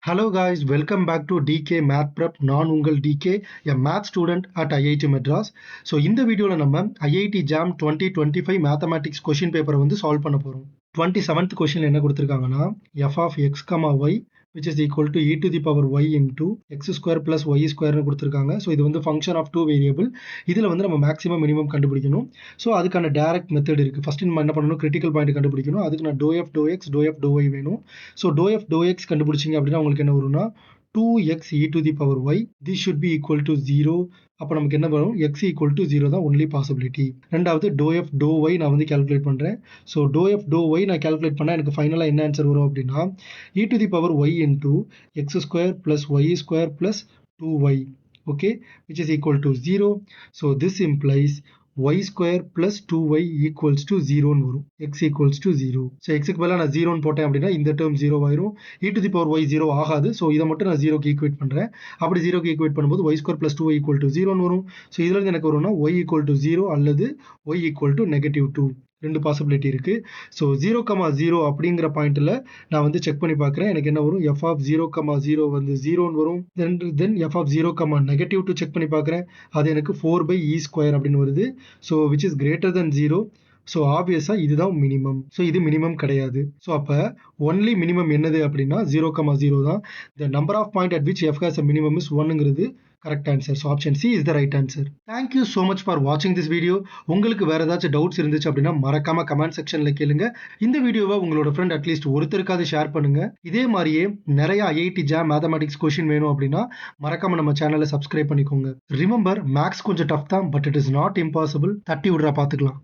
Hello guys, welcome back to DK Math Prep. நான் உங்கள் DK, a math student at IIT Madras. So இந்த வீடியோல நம்ம IIT JAM 2025 Mathematics question paper வந்து solve பண்ண போறோம். 27th question என்ன கொடுத்திருக்காங்கன்னா f of x, y which is equal to e to the power y into x square plus y square னு கொடுத்திருக்காங்க. So இது வந்து function of two variable. இதில் வந்து நம்ம maximum minimum கண்டுபிடிக்கணும். ஸோ அதுக்கான direct method இருக்கு. ஃபர்ஸ்ட் நம்ம என்ன பண்ணணும், critical point கண்டுபிடிக்கணும். அதுக்கு நான் dou f dou x dou f dou y வேணும். So dou f dou x கண்டுபிடிச்சிங்க அப்படின்னா உங்களுக்கு என்ன வரும்னா 2x e to the power y, this should be equal to 0. அப்போ நமக்கு என்ன வரும், x equal to 0 தான் only possibility. ரெண்டாவது dou f dou y நான் வந்து calculate பண்ணுறேன். So dou f dou y நான் calculate பண்ணால் எனக்கு ஃபைனலாக என்ன ஆன்சர் வரும் அப்படின்னா e to the power y into x square plus y square plus 2y, okay, which is equal to 0. So this implies y square plus 2y equals to 0 ன்னு வரும். x equals to 0. So x க்கு பதிலாக நான் 0 ன்னு போட்டேன் அப்படின்னா இந்த term 0 ஆயிரும். e to the power y 0 ஆகாது. ஸோ இதை மட்டும் நான் 0க்கு ஈக்குவேட் பண்ணுறேன். அப்படி 0க்கு ஈக்குவேட் பண்ணும்போது y square plus 2y equal to 0 ன்னு வரும். ஸோ இதுல இருந்து எனக்கு வரும்னா y equal to 0 அல்லது y equal to -2. ரெண்டு பாசிபிலிட்டி இருக்கு. ஸோ 0,0 அப்படிங்கிற பாயிண்ட்ல நான் வந்து செக் பண்ணி பார்க்குறேன். எனக்கு என்ன வரும், f of 0,0 வந்து 0ன்னு வரும். தென் f of 0, -2 செக் பண்ணி பார்க்குறேன். அது எனக்கு 4/e² அப்படின்னு வருது. So which is greater than 0. So ஆப்வியஸாக இதுதான் மினிமம். ஸோ இது மினிமம் கிடையாது. ஸோ அப்போ ஒன்லி மினிமம் என்னது அப்படின்னா 0,0 தான். The number of point at which f has a minimum is 1ங்கிறது correct answer. So option C is the right answer. Thank you so much for வாட்சிங் திஸ் வீடியோ. உங்களுக்கு வேறு ஏதாச்சும் டவுட்ஸ் இருந்துச்சு அப்படின்னா மறக்காம கமெண்ட் செக்ஷனில் கேளுங்க. இந்த வீடியோவை உங்களோட ஃப்ரெண்ட் அட்லீஸ்ட் ஒருத்தருக்காவது ஷேர் பண்ணுங்க. இதே மாதிரியே நிறைய IIT JAM மேத்தமெட்டிக்ஸ் கொஷின் வேணும் அப்படின்னா மறக்காம நம்ம சேனலை சப்ஸ்கிரைப் பண்ணிக்கோங்க. ரிமெம்பர், மேக்ஸ் கொஞ்சம் டஃப் தான், but it is not impossible. தட்டி விடுறா பார்த்துக்கலாம்.